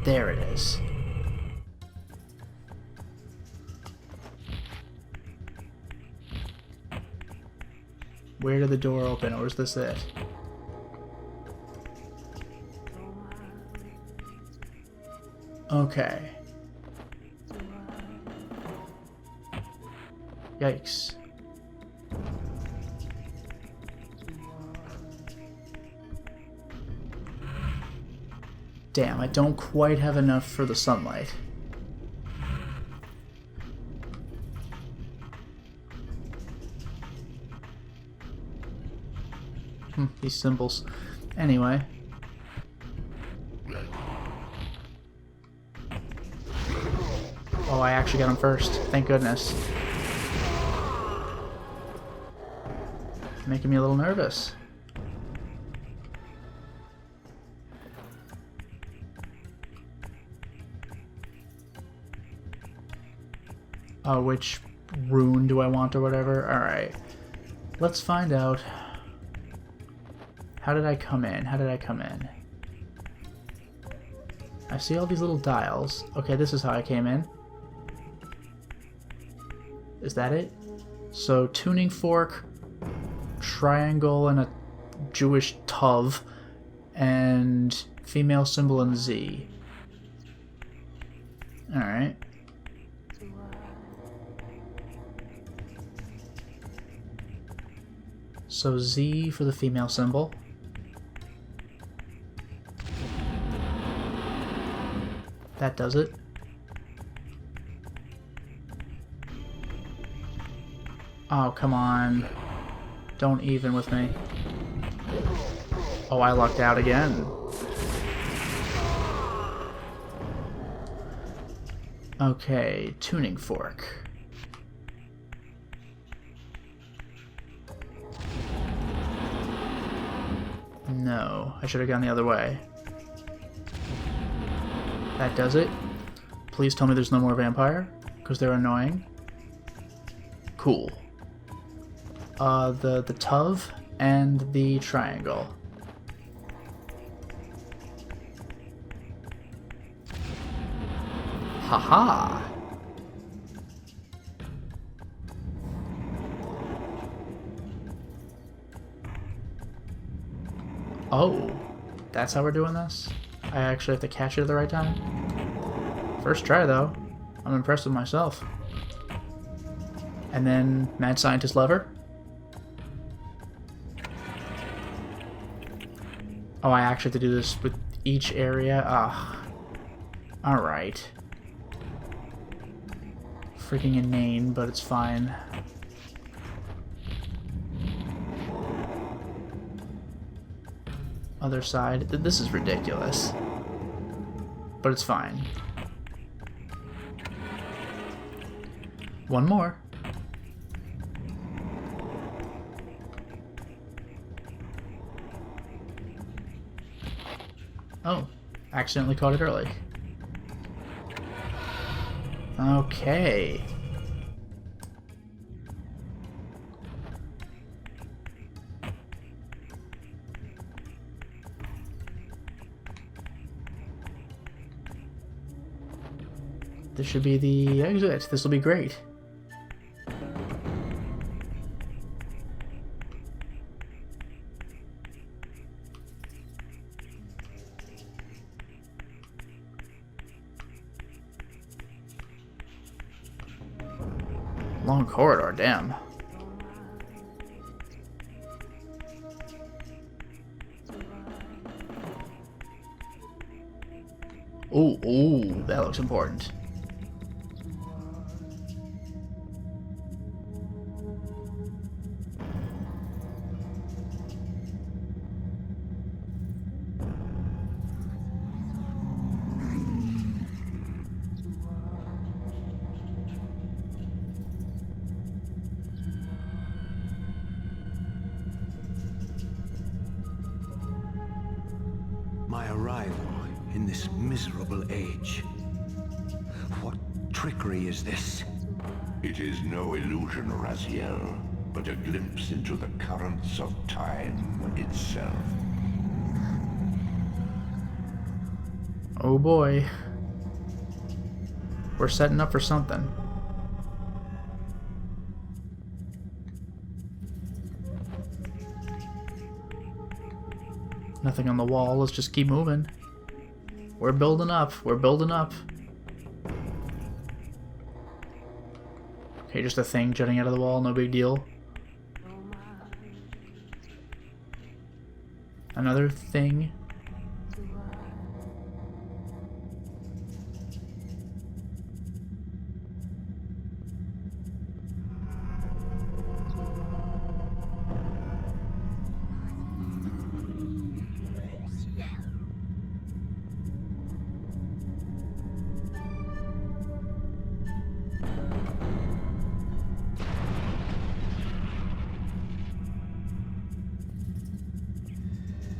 There it is. Where did the door open, or is this it? Okay. Yikes. Damn, I don't quite have enough for the sunlight. These symbols. Anyway. Oh, I actually got him first. Thank goodness. Making me a little nervous. Which rune do I want or whatever? Alright. Let's find out. How did I come in? How did I come in? I see all these little dials. Okay, this is how I came in. Is that it? So, tuning fork, triangle, and a Jewish tov, and female symbol and Z. Alright. So Z for the female symbol. That does it. Oh, come on. Don't even with me. Oh, I lucked out again. Okay, tuning fork. No, I should have gone the other way. That does it. Please tell me there's no more vampire, because they're annoying. Cool. The tov and the triangle. Haha! Oh, that's how we're doing this? I actually have to catch it at the right time? First try, though. I'm impressed with myself. And then, Mad Scientist Lever. Oh, I actually have to do this with each area? Ah. Alright. Freaking inane, but it's fine. Other side. This is ridiculous. But it's fine. One more. Oh, accidentally caught it early. Okay. This should be the exit. This will be great. Long corridor, damn. Ooh, that looks important. My arrival in this miserable age. What trickery is this? It is no illusion, Raziel, but a glimpse into the currents of time itself. Oh boy. We're setting up for something. Nothing on the wall. Let's just keep moving. We're building up. We're building up. Okay, just a thing jutting out of the wall. No big deal. Another thing.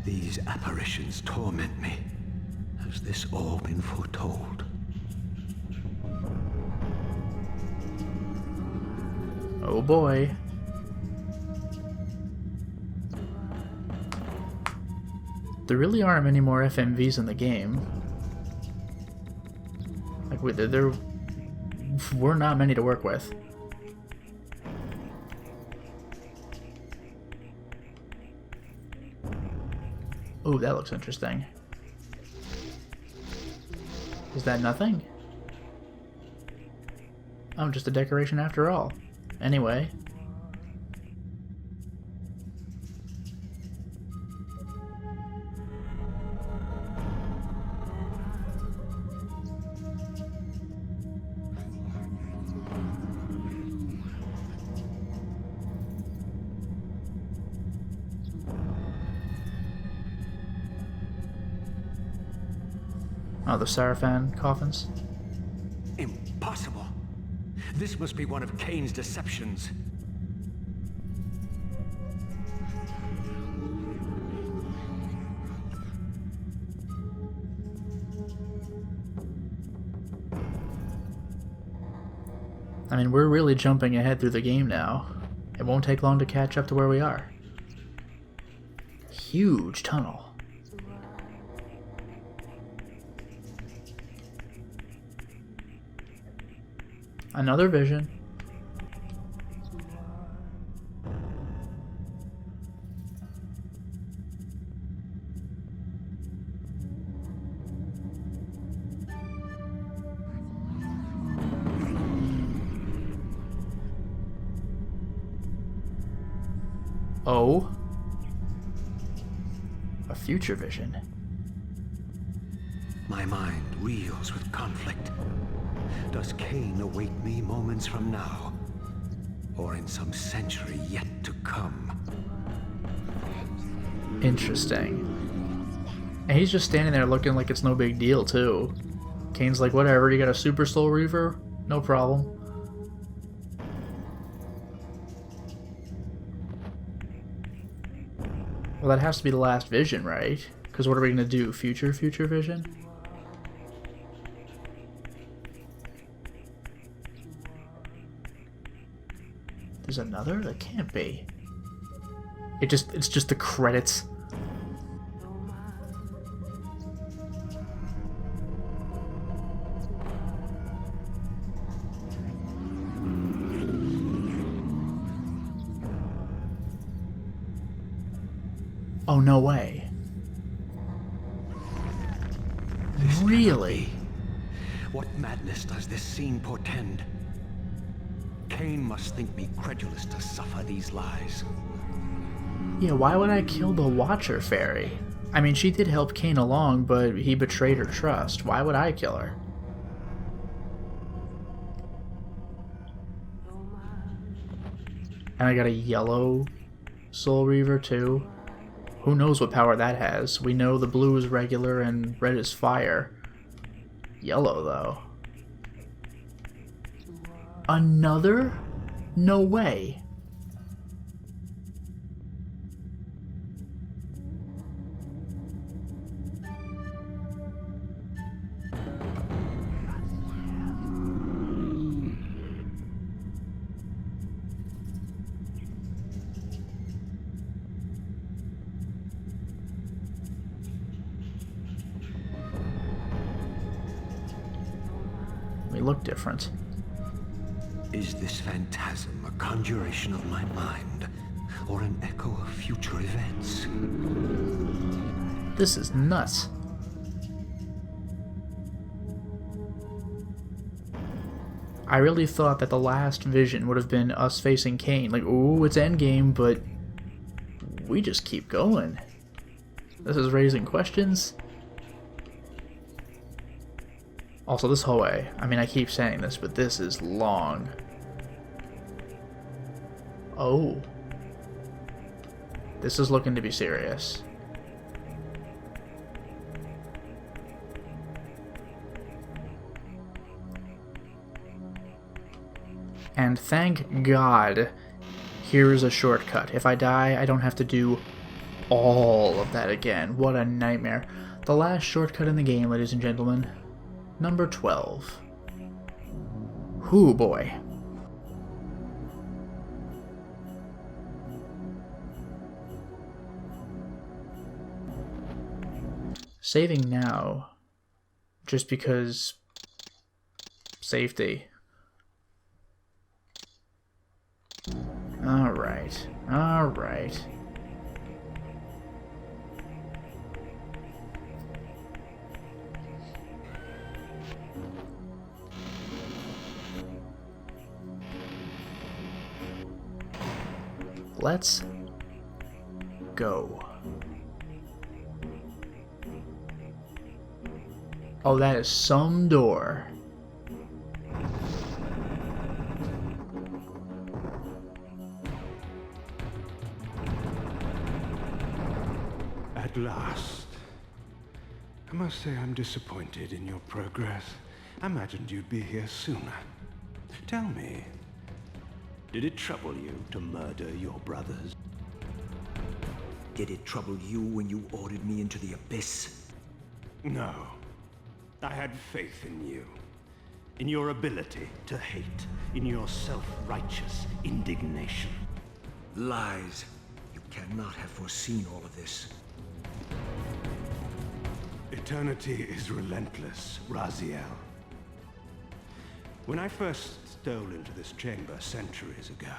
These apparitions torment me. Has this all been foretold? Oh boy. There really aren't many more FMVs in the game. Like, there were not many to work with. Ooh, that looks interesting. Is that nothing? Oh, just a decoration after all. Anyway. Oh, the Sarafan coffins. Impossible. This must be one of Cain's deceptions. I mean, we're really jumping ahead through the game now. It won't take long to catch up to where we are. Huge tunnel. Another vision. Oh. A future vision. My mind reels with conflict. Does Cain await me moments from now? Or in some century yet to come? Interesting. And he's just standing there looking like it's no big deal, too. Cain's like, whatever, you got a super soul Reaver? No problem. Well, that has to be the last vision, right? Because what are we going to do? Future vision? There's another? That can't be. It's just the credits. Oh, no way. Really? What madness does this scene portend? Cain must think me credulous to suffer these lies. Yeah, why would I kill the Watcher Fairy? I mean, she did help Cain along, but he betrayed her trust. Why would I kill her? And I got a yellow Soul Reaver, too. Who knows what power that has? We know the blue is regular and red is fire. Yellow, though. Another? No way. look different. Is this phantasm a conjuration of my mind, or an echo of future events? This is nuts. I really thought that the last vision would have been us facing Cain. Like, ooh, it's endgame, but we just keep going. This is raising questions. Also, this hallway, I mean, I keep saying this, but this is long. Oh. This is looking to be serious. And thank God, here's a shortcut. If I die, I don't have to do all of that again. What a nightmare. The last shortcut in the game, ladies and gentlemen. Number 12. Hoo boy. Saving now, just because safety. Alright, alright. Let's go. Oh, that is some door. At last. I must say I'm disappointed in your progress. I imagined you'd be here sooner. Tell me, did it trouble you to murder your brothers? Did it trouble you when you ordered me into the abyss? No. I had faith in you. In your ability to hate. In your self-righteous indignation. Lies. You cannot have foreseen all of this. Eternity is relentless, Raziel. When I first stole into this chamber centuries ago,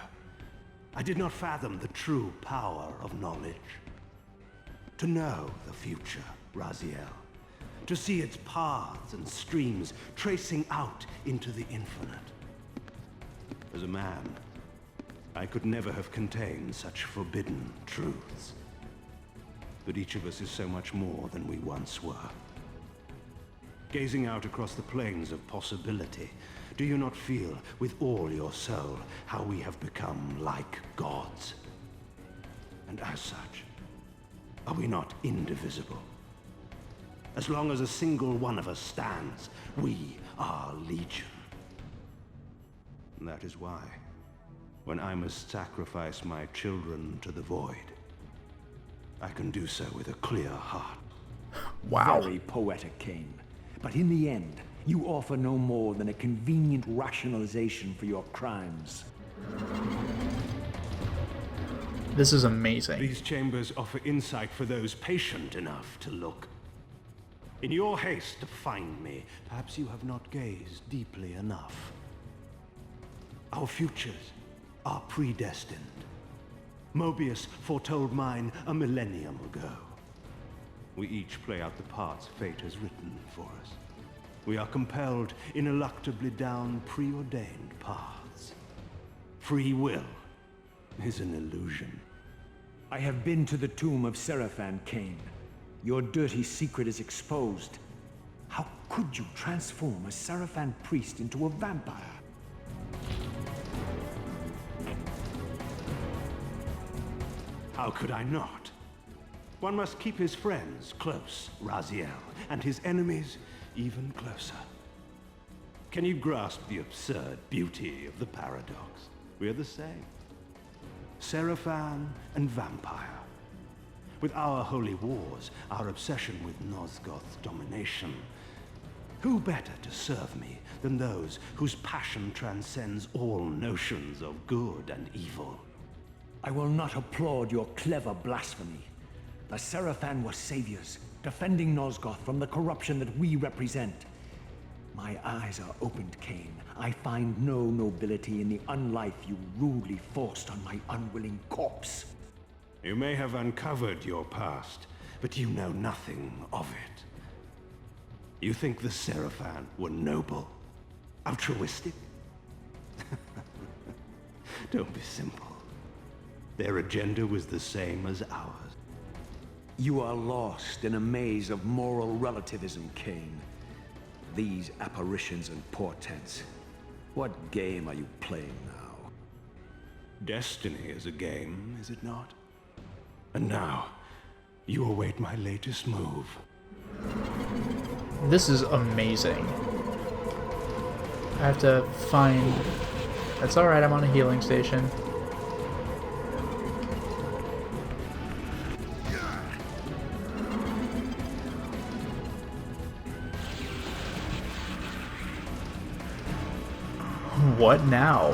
I did not fathom the true power of knowledge. To know the future, Raziel. To see its paths and streams tracing out into the infinite. As a man, I could never have contained such forbidden truths. But each of us is so much more than we once were. Gazing out across the plains of possibility, do you not feel with all your soul how we have become like gods? And as such, are we not indivisible? As long as a single one of us stands, we are legion. And that is why, when I must sacrifice my children to the void, I can do so with a clear heart. Wow. Very poetic, Cain. But in the end, you offer no more than a convenient rationalization for your crimes. This is amazing. These chambers offer insight for those patient enough to look. In your haste to find me, perhaps you have not gazed deeply enough. Our futures are predestined. Mobius foretold mine a millennium ago. We each play out the parts fate has written for us. We are compelled ineluctably down preordained paths. Free will is an illusion. I have been to the tomb of Seraphan, Cain. Your dirty secret is exposed. How could you transform a Seraphan priest into a vampire? How could I not? One must keep his friends close, Raziel, and his enemies even closer. Can you grasp the absurd beauty of the paradox? We are the same. Seraphan and vampire. With our holy wars, our obsession with Nosgoth's domination, who better to serve me than those whose passion transcends all notions of good and evil? I will not applaud your clever blasphemy. The Seraphan were saviors, defending Nosgoth from the corruption that we represent. My eyes are opened, Cain. I find no nobility in the unlife you rudely forced on my unwilling corpse. You may have uncovered your past, but you know nothing of it. You think the Seraphan were noble, altruistic? Don't be simple. Their agenda was the same as ours. You are lost in a maze of moral relativism, Cain. These apparitions and portents. What game are you playing now? Destiny is a game, is it not? And now, you await my latest move. This is amazing. I have to find... That's alright, I'm on a healing station. What now?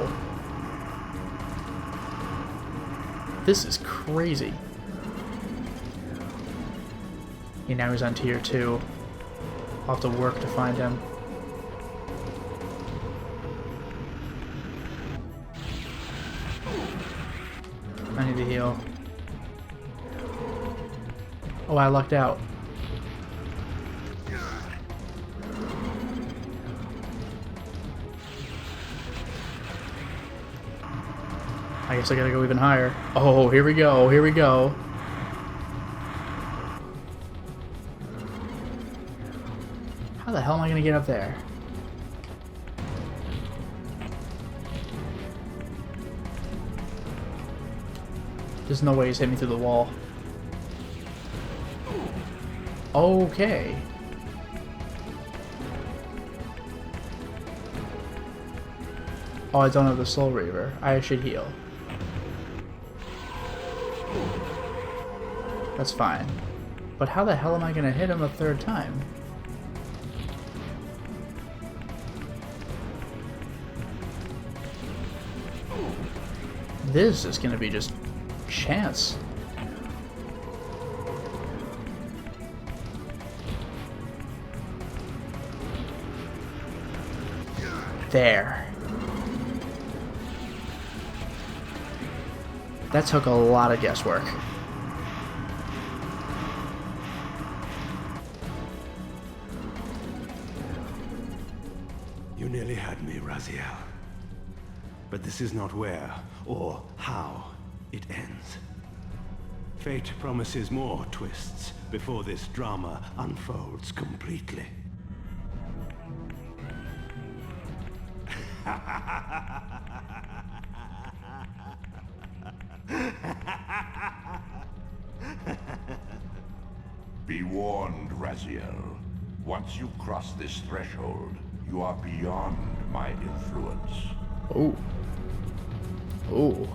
This is crazy. Yeah, now he's on tier 2. I'll have to work to find him. I need to heal. Oh, I lucked out. I guess I gotta go even higher. Oh, here we go, here we go. How the hell am I gonna get up there? There's no way he's hit me through the wall. Okay. Oh, I don't have the Soul Reaver. I should heal. That's fine. But how the hell am I gonna hit him a third time? This is gonna be just chance. There. That took a lot of guesswork. You nearly had me, Raziel. But this is not where or how it ends. Fate promises more twists before this drama unfolds completely. Be warned, Raziel. Once you cross this threshold, you are beyond my influence. Oh. Oh.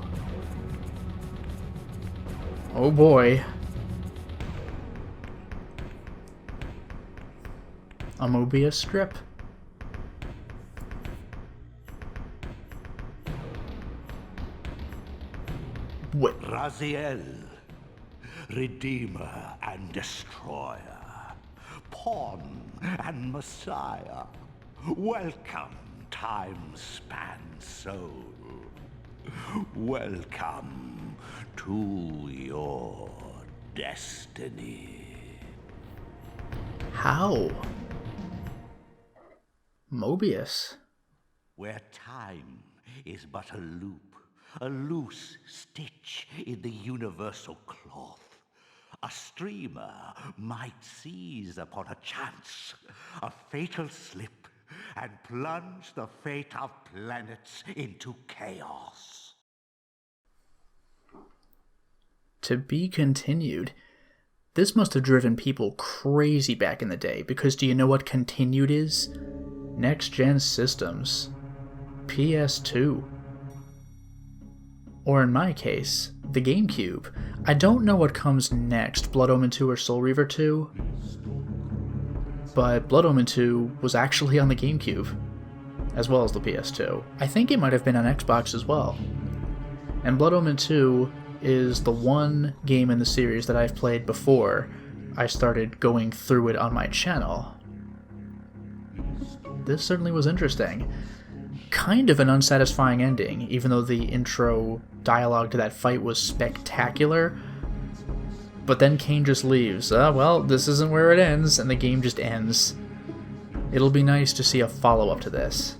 Oh boy. A Mobius strip. What? Raziel, Redeemer and Destroyer, Pawn and Messiah, welcome, time-span soul. Welcome to your destiny. How? Mobius. Where time is but a loop, a loose stitch in the universal cloth. A streamer might seize upon a chance, a fatal slip, and plunge the fate of planets into chaos. To be continued. This must have driven people crazy back in the day, because do you know what continued is? Next-gen systems. PS2. Or in my case, the GameCube. I don't know what comes next, Blood Omen 2 or Soul Reaver 2, but Blood Omen 2 was actually on the GameCube, as well as the PS2. I think it might have been on Xbox as well. And Blood Omen 2 is the one game in the series that I've played before I started going through it on my channel. this certainly was interesting. Kind of an unsatisfying ending, even though the intro dialogue to that fight was spectacular. But then Kane just leaves. Well, this isn't where it ends, and the game just ends. It'll be nice to see a follow-up to this.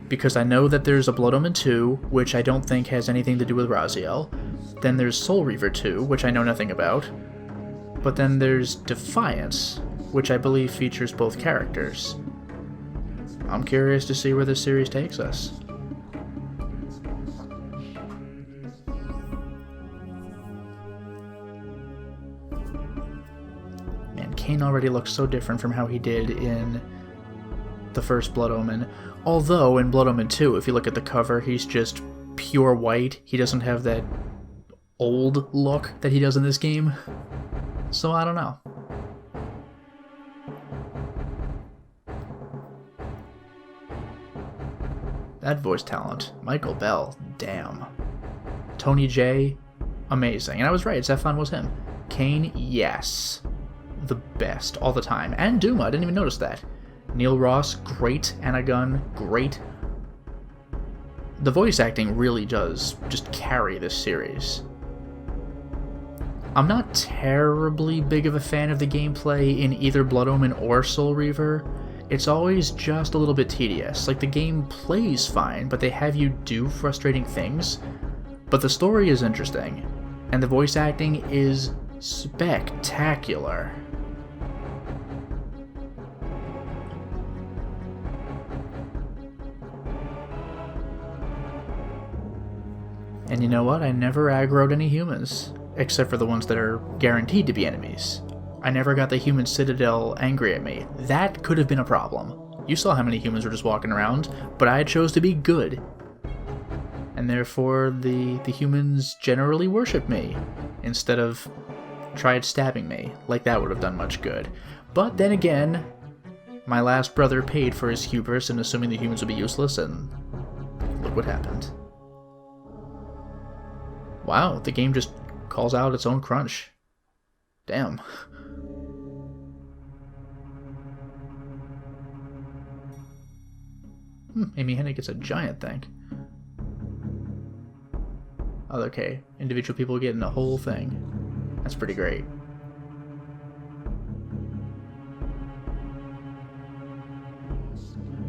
Because I know that there's a Blood Omen 2, which I don't think has anything to do with Raziel. Then there's Soul Reaver 2, which I know nothing about. But then there's Defiance, which I believe features both characters. I'm curious to see where this series takes us. Man, Kane already looks so different from how he did in the first Blood Omen. Although, in Blood Omen 2, if you look at the cover, he's just pure white. He doesn't have that old look that he does in this game. So I don't know. That voice talent. Michael Bell, damn. Tony J, amazing. And I was right, Zephon was him. Kane, yes. The best, all the time. And Duma, I didn't even notice that. Neil Ross, great. Anna Gunn, great. The voice acting really does just carry this series. I'm not terribly big of a fan of the gameplay in either Blood Omen or Soul Reaver. It's always just a little bit tedious. Like, the game plays fine, but they have you do frustrating things. But the story is interesting, and the voice acting is spectacular. And you know what? I never aggroed any humans, except for the ones that are guaranteed to be enemies. I never got the human citadel angry at me. That could have been a problem. You saw how many humans were just walking around, but I chose to be good. And therefore, the humans generally worship me, instead of tried stabbing me, like that would have done much good. But then again, my last brother paid for his hubris in assuming the humans would be useless, and look what happened. Wow, the game just calls out its own crunch. Damn. Amy Hennig gets a giant thing. Oh, okay. Individual people getting the whole thing. That's pretty great.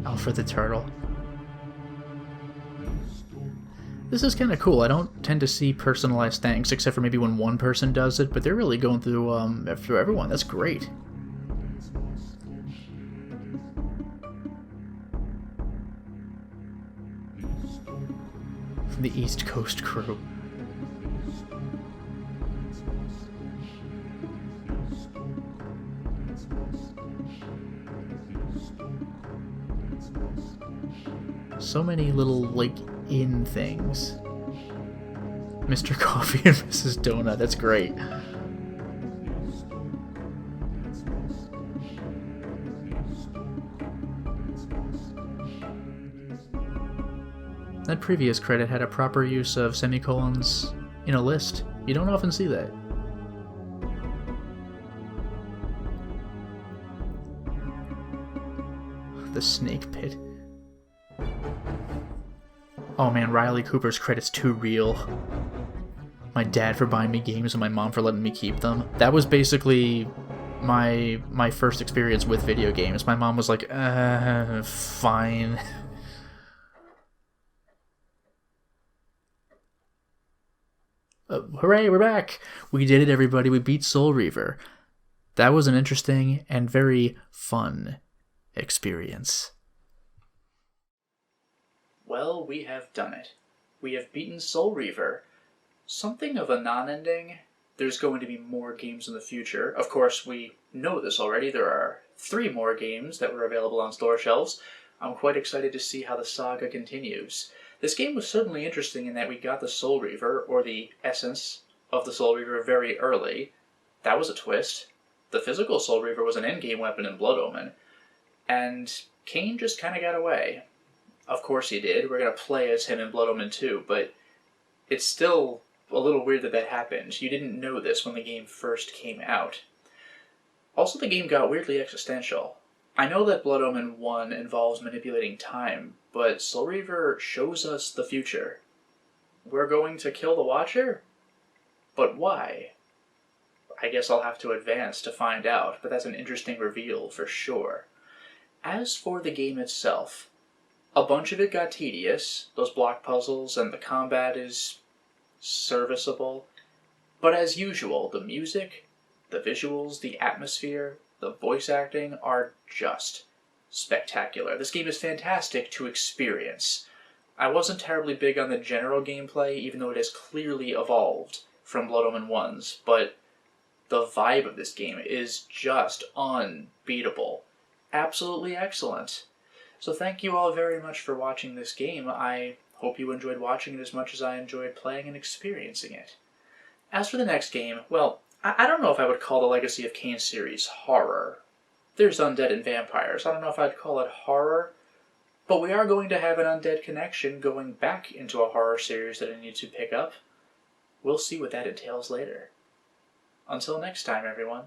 Alfred the Turtle. This is kind of cool. I don't tend to see personalized thanks, except for maybe when one person does it, but they're really going through everyone. That's great. From the East Coast crew. So many little, like, in things. Mr. Coffee and Mrs. Donut, that's great. That previous credit had a proper use of semicolons in a list. You don't often see that. The snake pit. Oh man, Riley Cooper's credit's too real. My dad for buying me games and my mom for letting me keep them. That was basically my first experience with video games. My mom was like, fine. Hooray, we're back! We did it, everybody. We beat Soul Reaver. That was an interesting and very fun experience. Well, we have done it. We have beaten Soul Reaver. Something of a non-ending. There's going to be more games in the future. Of course, we know this already. There are 3 more games that were available on store shelves. I'm quite excited to see how the saga continues. This game was certainly interesting in that we got the Soul Reaver, or the essence of the Soul Reaver, very early. That was a twist. The physical Soul Reaver was an endgame weapon in Blood Omen. And Kane just kind of got away. Of course he did. We're going to play as him in Blood Omen 2, but it's still a little weird that that happened. You didn't know this when the game first came out. Also, the game got weirdly existential. I know that Blood Omen 1 involves manipulating time, but Soul Reaver shows us the future. We're going to kill the Watcher? But why? I guess I'll have to advance to find out, but that's an interesting reveal for sure. As for the game itself, a bunch of it got tedious, those block puzzles, and the combat is serviceable. But as usual, the music, the visuals, the atmosphere, the voice acting are just spectacular. This game is fantastic to experience. I wasn't terribly big on the general gameplay, even though it has clearly evolved from Blood Omen 1's, but the vibe of this game is just unbeatable. Absolutely excellent. So thank you all very much for watching this game. I hope you enjoyed watching it as much as I enjoyed playing and experiencing it. As for the next game, well, I don't know if I would call the Legacy of Kain series horror. There's undead and vampires. I don't know if I'd call it horror, but we are going to have an undead connection going back into a horror series that I need to pick up. We'll see what that entails later. Until next time, everyone.